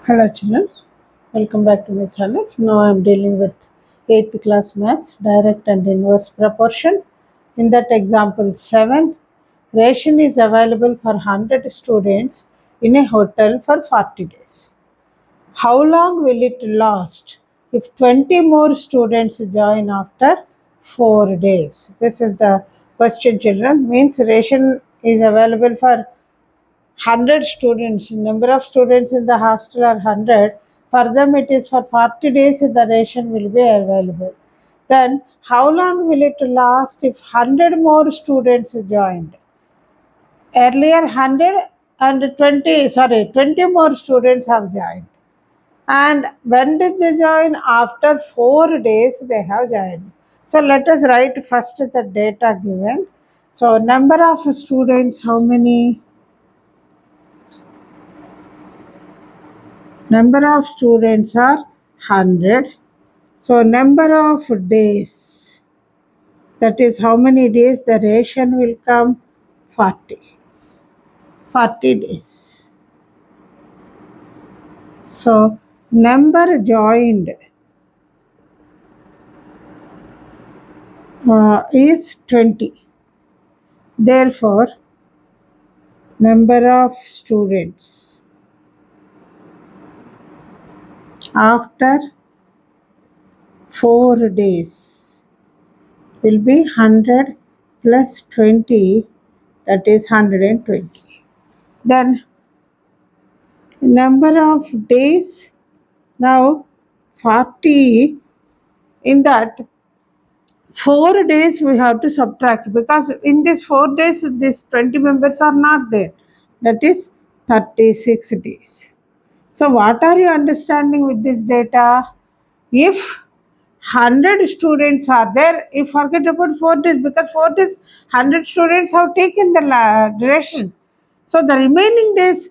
Hello children, welcome back to my channel. Now I am dealing with 8th class maths, direct and inverse proportion. In that example 7, ration is available for 100 students in a hotel for 40 days. How long will it last if 20 more students join after 4 days? This is the question children. Means ration is available for 100 students, number of students in the hostel are 100. For them it is for 40 days the ration will be available. Then how long will it last if 100 more students joined? Earlier 100 and 20 more students have joined. And when did they join? After 4 days they have joined. So let us write first the data given. So number of students, how many? Number of students are 100. So number of days, that is how many days the ration will come? 40. 40 days. So number joined is 20. Therefore, number of students after 4 days will be 100 plus 20, that is 120. Then number of days, now 40, in that 4 days we have to subtract, because in this 4 days these 20 members are not there, that is 36 days. So what are you understanding with this data? If 100 students are there, if forget about 4 days, because 4 days 100 students have taken the duration. So the remaining days,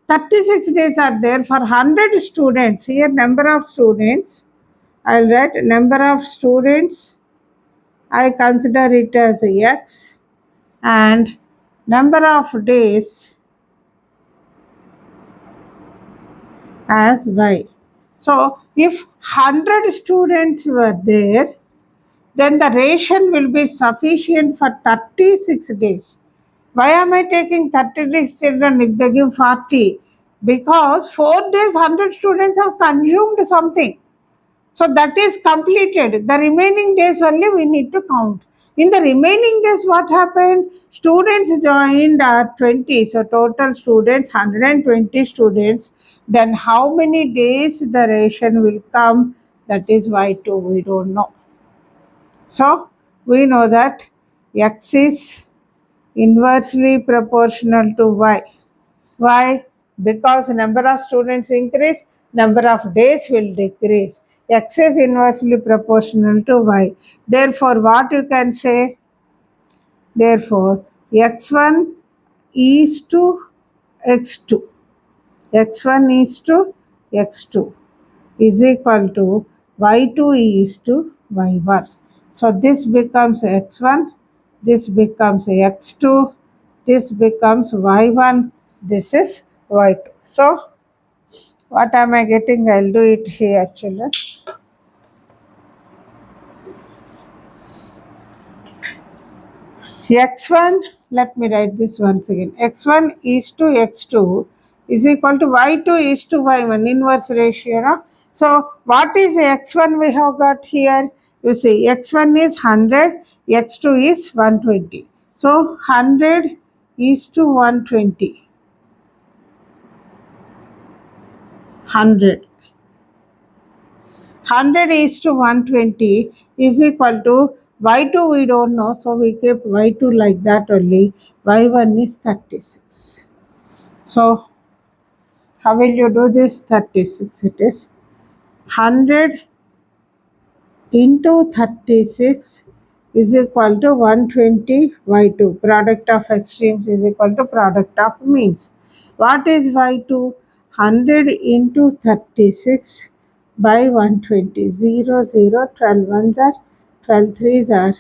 36 days are there for 100 students. Here number of students, I'll write number of students, I consider it as X, and number of days as Y. So if 100 students were there, then the ration will be sufficient for 36 days. Why am I taking 36 children if they give 40? Because 4 days 100 students have consumed something. So that is completed. The remaining days only we need to count. In the remaining days, what happened? Students joined are 20. So total students, 120 students. Then how many days the ration will come? That is Y2. We don't know. So we know that X is inversely proportional to Y. Why? Because number of students increase, number of days will decrease. X is inversely proportional to Y. Therefore, what you can say? Therefore, X1 is to X2. X1 is to X2 is equal to Y2 is to Y1. So this becomes X1, this becomes X2, this becomes Y1, this is Y2. So what am I getting? I'll do it here children. X1, let me write this once again. X1 is to X2 is equal to Y2 is to Y1, inverse ratio. No? So what is X1 we have got here? You see X1 is 100, X2 is 120. So 100 is to 120. 100. 100 is to 120 is equal to Y2 we don't know, so we keep Y2 like that only. Y1 is 36. So how will you do this? 36 it is. 100 into 36 is equal to 120 Y2. Product of extremes is equal to product of means. What is Y2? 100 into 36 by 120. 0, 0, 12 ones are, 12 3s are,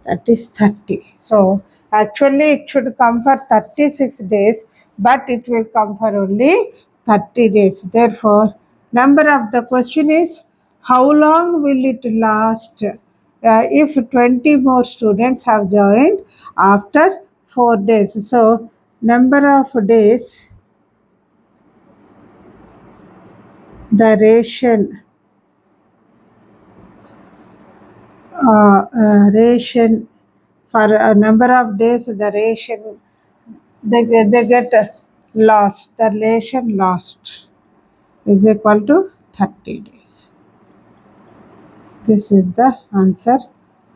that is 30. So actually it should come for 36 days, but it will come for only 30 days. Therefore, number of the question is how long will it last if 20 more students have joined after 4 days. So, number of days, duration, ration for a number of days, the ration they get lost. The ration lost is equal to 30 days. This is the answer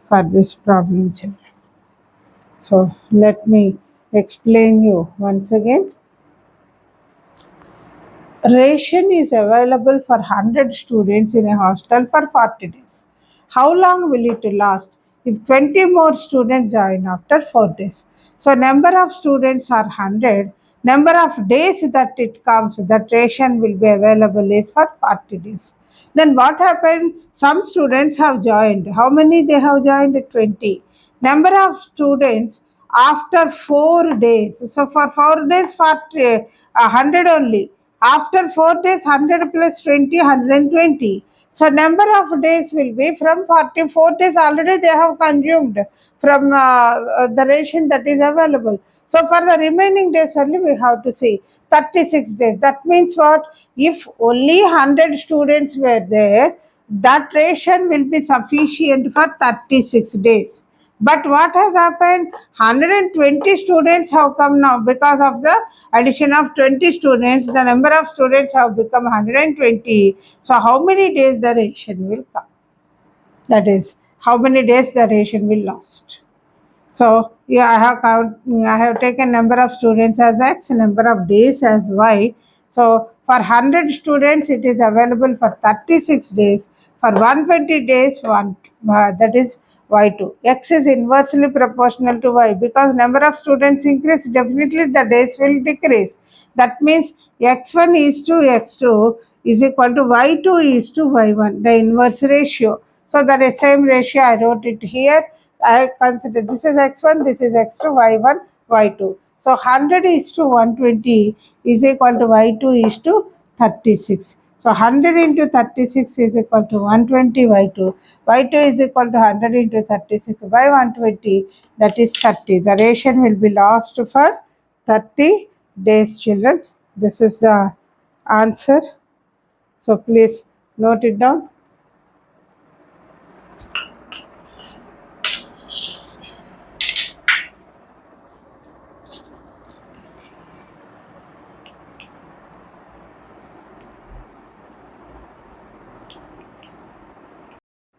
for this problem, children. So let me explain you once again. Ration is available for 100 students in a hostel for 40 days. How long will it last if 20 more students join after 4 days? So number of students are 100. Number of days that it comes, that ration will be available is for 40 days. Then what happened? Some students have joined. How many they have joined? 20. Number of students after 4 days. So for 4 days, 40, 100 only. After 4 days, 100 plus 20, 120. So number of days will be from 44 days already they have consumed from the ration that is available. So for the remaining days only we have to see 36 days. That means what? If only 100 students were there, that ration will be sufficient for 36 days. But what has happened? 120 students have come now because of the addition of 20 students. The number of students have become 120. So how many days the ration will come? That is, how many days the ration will last. So yeah, I have taken number of students as X, number of days as Y. So for 100 students, it is available for 36 days. For 120 days, that is Y2. X is inversely proportional to Y because number of students increase, definitely the days will decrease. That means X1 is to X2 is equal to Y2 is to Y1, the inverse ratio. So the same ratio I wrote it here. I consider this is x1, this is x2, y1, y2. So 100 is to 120 is equal to y2 is to 36. So 100 into 36 is equal to 120 y2. Y2 is equal to 100 into 36 by 120, that is 30. The ration will be lost for 30 days, children. This is the answer. So please note it down.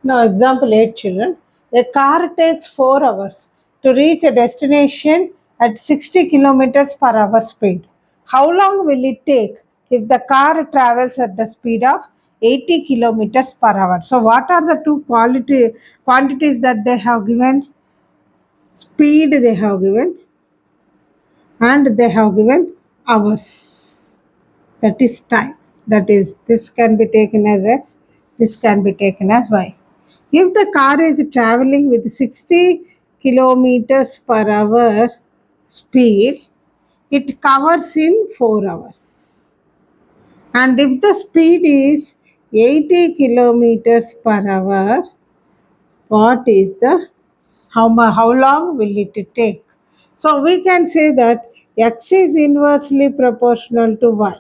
Now, example 8, children. A car takes 4 hours to reach a destination at 60 kilometers per hour speed. How long will it take if the car travels at the speed of 80 kilometers per hour? So, what are the two quantities that they have given? Speed they have given, and they have given hours. That is time. That is, this can be taken as X, this can be taken as Y. If the car is traveling with 60 kilometers per hour speed, it covers in 4 hours. And if the speed is 80 kilometers per hour, what is the how long will it take? So we can say that x is inversely proportional to y.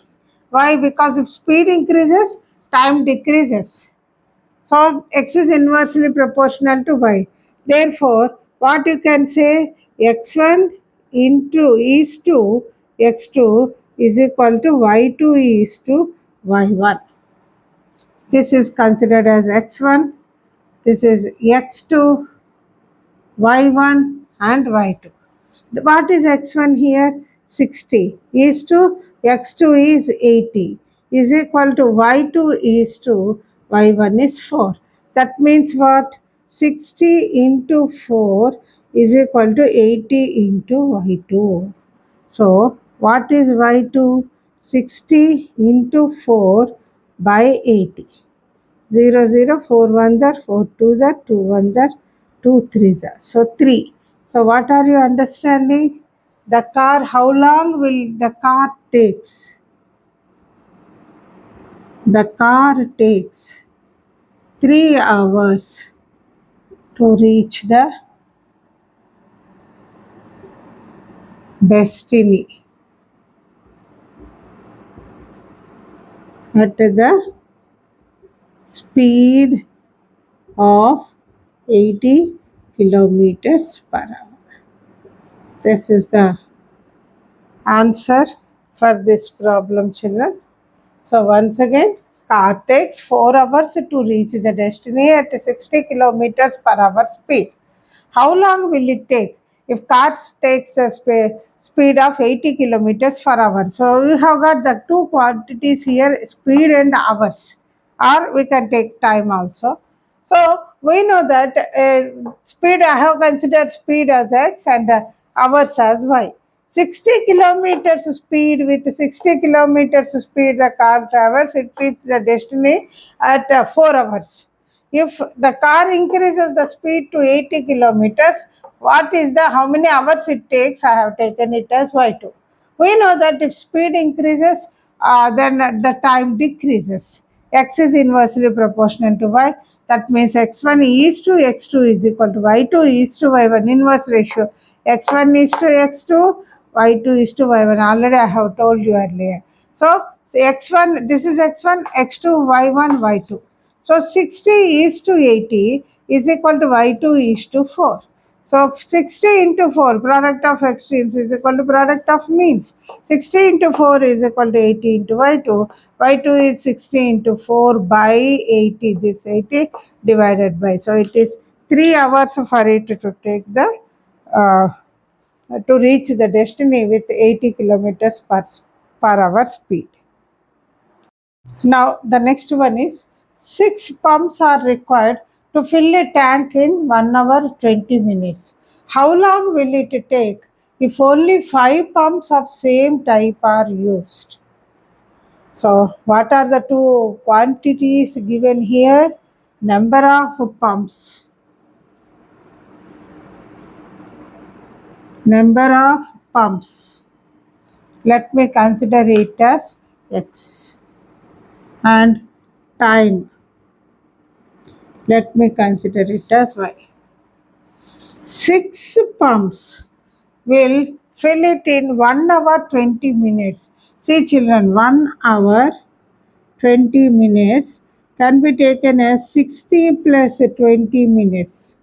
Why? Because if speed increases, time decreases. So x is inversely proportional to y. Therefore, what you can say, x1 into is to x2 is equal to y2 is to y1. This is considered as x1. This is x2, y1 and y2. What is x1 here? 60 is to x2 is 80 is equal to y2 is to y1 is 4. That means what? 60 into 4 is equal to 80 into y2. So what is y2? 60 into 4 by 80. 0 0 4 1s are 4 2s are 2 1s are 2 3s are. So 3. So what are you understanding? The car, how long will the car takes? The car takes 3 hours to reach the destiny at the speed of 80 kilometers per hour. This is the answer for this problem, children. So once again, car takes 4 hours to reach the destiny at 60 kilometers per hour speed. How long will it take if cars takes a speed of 80 kilometers per hour? So we have got the two quantities here, speed and hours, or we can take time also. So we know that speed, I have considered speed as x and hours as y. 60 kilometers speed, with 60 kilometers speed the car travels, it reaches the destiny at 4 hours. If the car increases the speed to 80 kilometers, what is the how many hours it takes? I have taken it as y2. We know that if speed increases, then the time decreases. X is inversely proportional to y. That means x1 is to x2 is equal to y2 is to y1, inverse ratio. x1 is to x2, y2 is to y1. Already I have told you earlier. So x1, this is x1, x2, y1, y2. So 60 is to 80 is equal to y2 is to 4. So 60 into 4, product of extremes is equal to product of means. 60 into 4 is equal to 80 into y2. y2 is 60 into 4 by 80. This 80 divided by. So it is 3 hours for it to take the uh, to reach the destiny with 80 kilometers per hour speed. Now, the next one is 6 pumps are required to fill a tank in 1 hour 20 minutes. How long will it take if only 5 pumps of same type are used? So, what are the two quantities given here? Number of pumps. Number of pumps. Let me consider it as X. And time. Let me consider it as Y. 6 pumps will fill it in 1 hour 20 minutes. See children, 1 hour 20 minutes can be taken as 60 plus 20 minutes.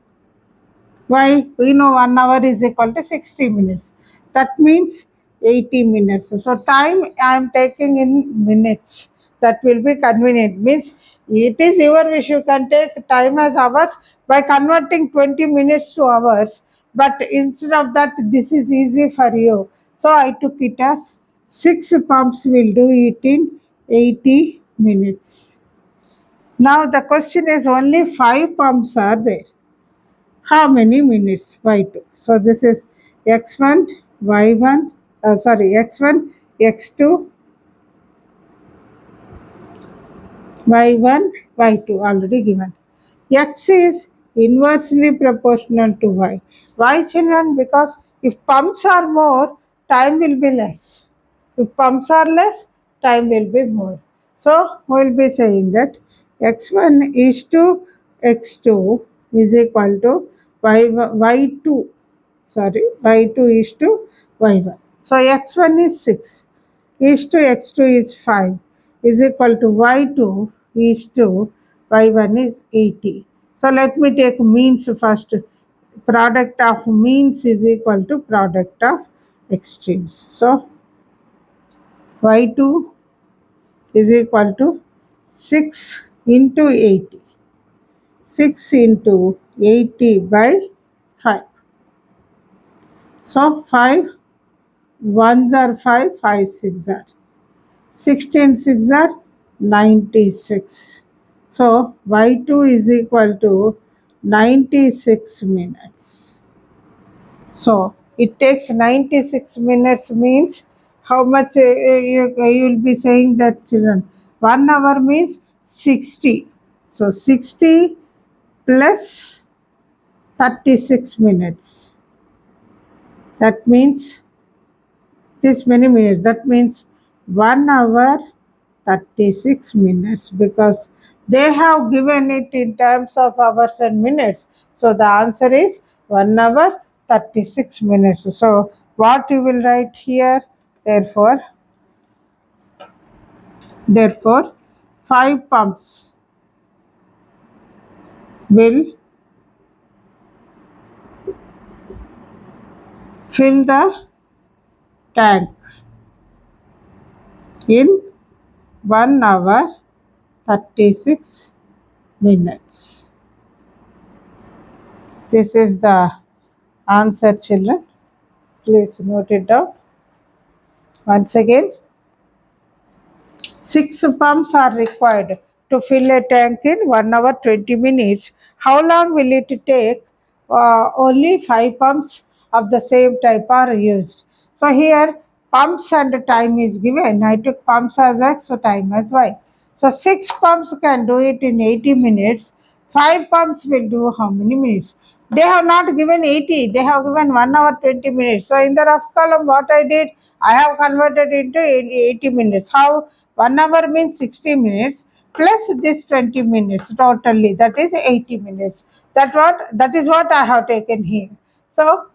Why? We know 1 hour is equal to 60 minutes. That means 80 minutes. So time I am taking in minutes. That will be convenient. Means it is your wish. You can take time as hours by converting 20 minutes to hours. But instead of that, this is easy for you. So I took it as 6 pumps will do it in 80 minutes. Now the question is only 5 pumps are there. How many minutes? Y2. So this is x1, y1, x1, x2, y1, y2 already given. X is inversely proportional to y. Why children? Because if pumps are more, time will be less. If pumps are less, time will be more. So we will be saying that x1 is to x2 is equal to y2, y2 is to y1. So x1 is 6, is to x2 is 5, is equal to y2 is to y1 is 80. So let me take means first. Product of means is equal to product of extremes. So y2 is equal to 6 into 80. 6 into 80 by 5. So 5 ones are 5, 5 6 are 16 6 are 96. So y2 is equal to 96 minutes. So it takes 96 minutes means how much you will be saying that children. 1 hour means 60. So 60 plus 36 minutes. That means this many minutes. That means 1 hour 36 minutes because they have given it in terms of hours and minutes. So the answer is 1 hour 36 minutes. So what you will write here? Therefore, therefore, 5 pumps will fill the tank in 1 hour 36 minutes. This is the answer, children. Please note it down. Once again, 6 pumps are required to fill a tank in 1 hour 20 minutes. How long will it take? Only 5 pumps of the same type are used. So here pumps and time is given. I took pumps as X, so time as Y. So 6 pumps can do it in 80 minutes. 5 pumps will do how many minutes? They have not given 80, they have given 1 hour 20 minutes. So in the rough column, what I did, I have converted into 80 minutes. How? 1 hour means 60 minutes plus this 20 minutes totally, that is 80 minutes. That is what I have taken here. So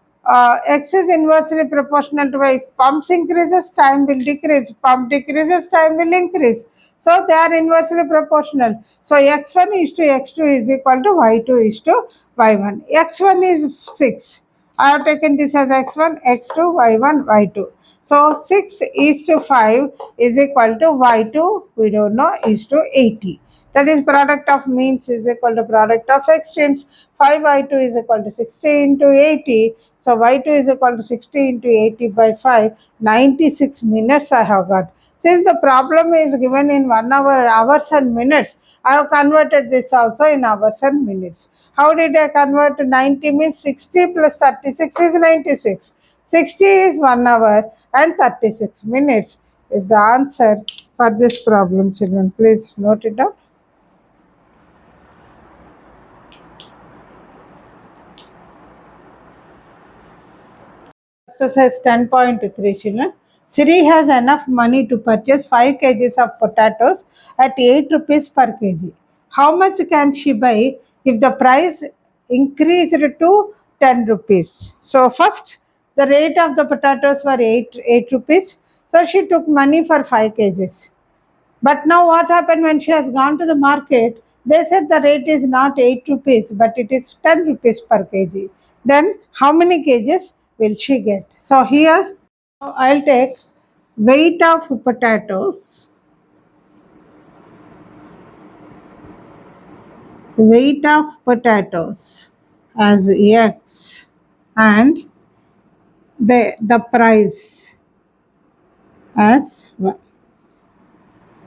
X is inversely proportional to Y. If pumps increases, time will decrease. Pump decreases, time will increase. So they are inversely proportional. So x1 is to x2 is equal to y2 is to y1. x1 is 6. I have taken this as x1, x2, y1, y2. So 6 is to 5 is equal to y2, we don't know, is to 80. That is product of means is equal to product of extremes. 5y2 is equal to 60 into 80. So y2 is equal to 60 into 80 by 5. 96 minutes I have got. Since the problem is given in 1 hour, hours and minutes, I have converted this also in hours and minutes. How did I convert? 90 means 60 plus 36 is 96. 60 is 1 hour and 36 minutes is the answer for this problem, children. Please note it down. Exercise 10.3, children. Siri has enough money to purchase 5 kgs of potatoes at 8 rupees per kg. How much can she buy if the price increased to 10 rupees? So first, the rate of the potatoes were 8 rupees. So she took money for 5 kgs. But now what happened when she has gone to the market? They said the rate is not 8 rupees, but it is 10 rupees per kg. Then how many kgs will she get? So here I'll take weight of potatoes, weight of potatoes as X and the price as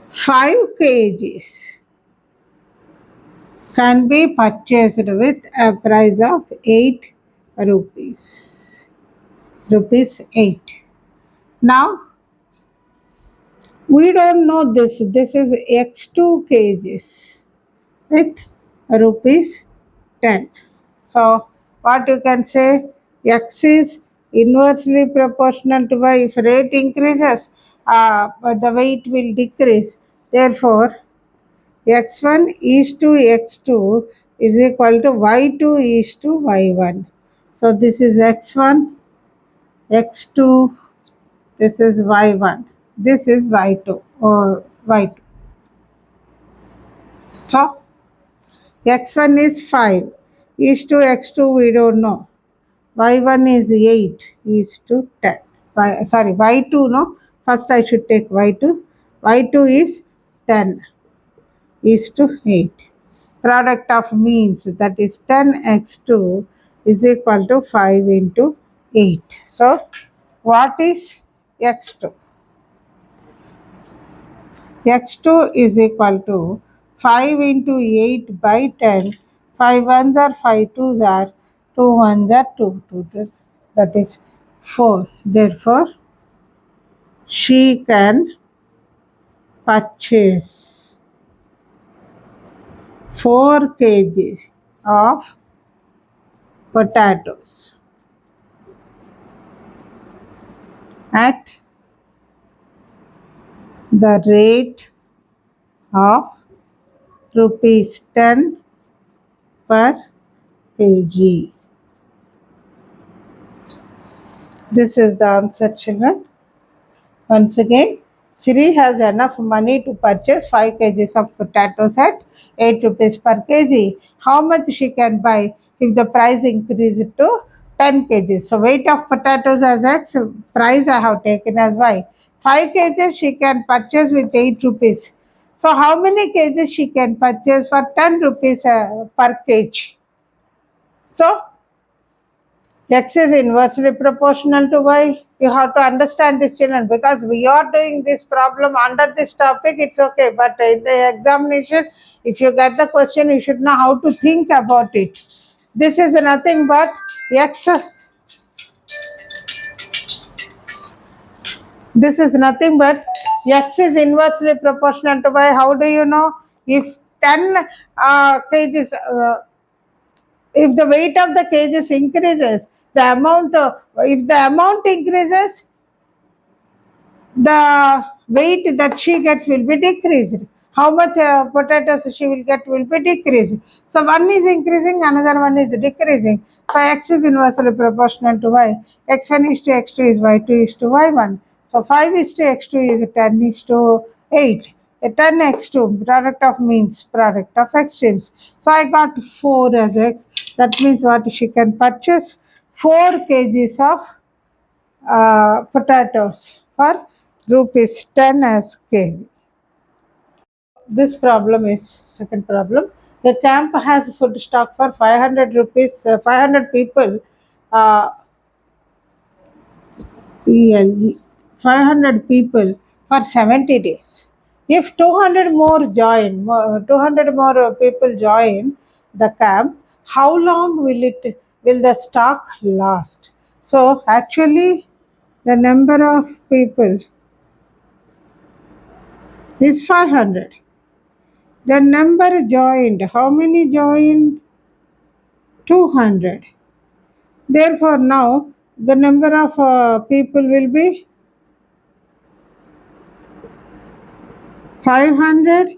5 kgs can be purchased with a price of 8 rupees. Rupees 8. Now we don't know this. This is x2 kgs with rupees 10. So what you can say, x is inversely proportional to y. If rate increases, the weight will decrease. Therefore, x1 is to x2 is equal to y2 is to y1. So this is x1, x2, this is y1, this is y2 or y2. So x1 is 5, is to x2 we don't know. Y1 is 8, is to 10. Sorry, y2 no. First I should take y2. Y2 is 10, is to 8. Product of means, that is 10x2 is equal to 5 into 8. So what is x2? x2 is equal to 5 into 8 by 10. 5 ones are 5 twos are 2 ones are 2 2. That is 4. Therefore, she can purchase 4 kgs of potatoes at the rate of rupees 10 per kg. This is the answer, children. Once again, Sri has enough money to purchase 5 kgs of potatoes at 8 rupees per kg. How much she can buy if the price increases to 10 kgs? So weight of potatoes as X, price I have taken as Y. 5 kgs she can purchase with 8 rupees. So how many kgs she can purchase for 10 rupees per kg? So X is inversely proportional to Y. You have to understand this, children, because we are doing this problem under this topic, it's okay. But in the examination, if you get the question, you should know how to think about it. This is nothing but X. This is nothing but X is inversely proportional to Y. How do you know? If 10 kgs, if the weight of the kgs increases, the amount, if the amount increases, the weight that she gets will be decreased. How much potatoes she will get will be decreased. So one is increasing, another one is decreasing. So X is inversely proportional to Y. X1 is to X2 is Y2 is to Y1. So 5 is to X2 is 10 is to 8. A 10 X2, product of means, product of extremes. So I got 4 as X. That means what she can purchase 4 kgs of potatoes for rupees 10 as kg. This problem is second problem. The camp has food stock for 500 rupees, 500 people. Uh, PLE, 500 people for 70 days. If 200 more join, 200 more people join the camp, how long will the stock last? So actually, the number of people is 500. The number joined, how many joined? 200. Therefore, now the number of people will be 500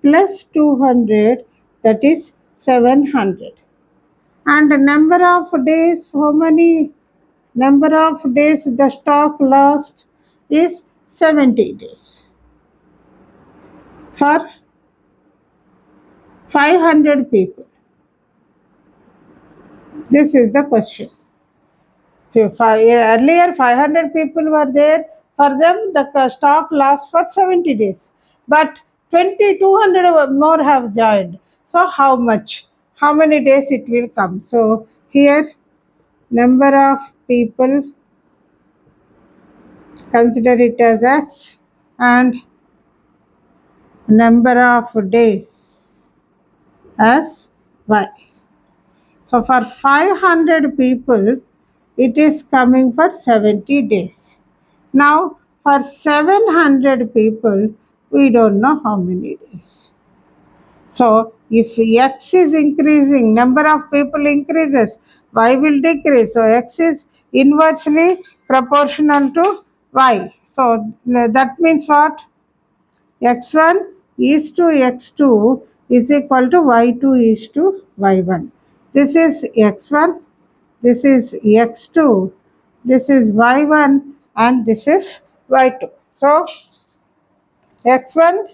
plus 200, that is 700. And the number of days, how many number of days the stock lasts is 70 days for 500 people. This is the question. Earlier 500 people were there, for them the stock lasts for 70 days, but 2200 more have joined. So how many days it will come? So here, number of people, consider it as X, and number of days as Y. So for 500 people, it is coming for 70 days. Now, for 700 people, we don't know how many days. So, if X is increasing, number of people increases, Y will decrease. So, X is inversely proportional to Y. So, that means what? X1 is to X2 is equal to Y2 is to Y1. This is X1, this is X2, this is Y1, and this is Y2. So X1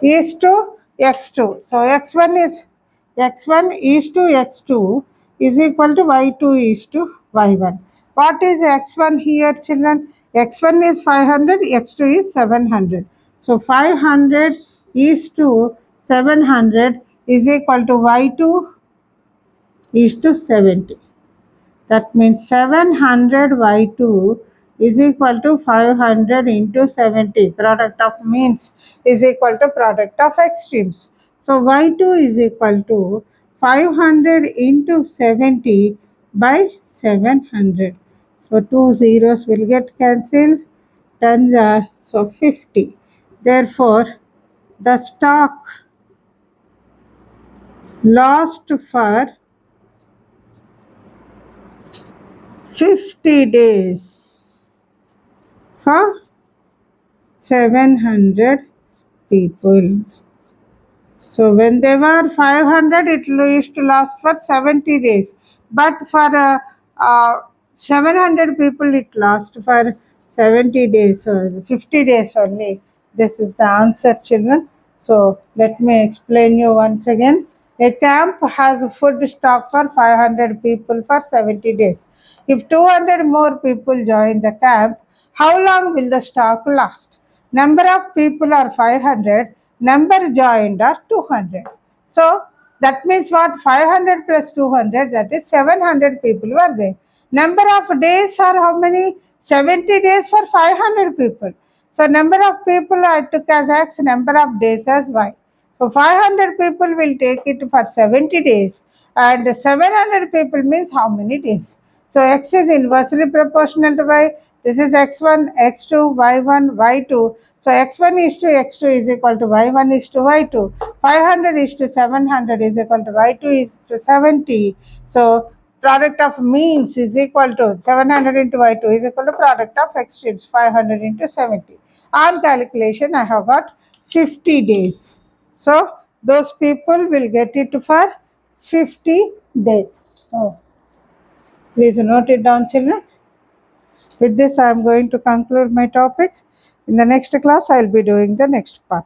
is to X2. So X1 is to X2 is equal to Y2 is to Y1. What is X1 here, children? X1 is 500, X2 is 700. So 500 is to 700 is equal to Y2 is to 70. That means 700 by 2 is equal to 500 into 70. Product of means is equal to product of extremes. So y2 is equal to 500 into 70 by 700. So two zeros will get cancelled. Tens are so 50. Therefore, the stock lost for 50 days for 700 people. So when they were 500, it used to last for 70 days. But for 700 people, it lasts for 70 days or 50 days only. This is the answer, children. So let me explain you once again. A camp has a food stock for 500 people for 70 days. If 200 more people join the camp, how long will the stock last? Number of people are 500, number joined are 200. So that means what? 500 plus 200, that is 700 people were there. Number of days are how many? 70 days for 500 people. So number of people I took as X, number of days as Y. So 500 people will take it for 70 days and 700 people means how many days? So X is inversely proportional to Y. This is X1, X2, Y1, Y2. So X1 is to X2 is equal to Y1 is to Y2. 500 is to 700 is equal to Y2 is to 70. So product of means is equal to 700 into Y2 is equal to product of extremes 500 into 70. On calculation, I have got 50 days. So those people will get it for 50 days. So please note it down, children. With this, I am going to conclude my topic. In the next class, I will be doing the next part.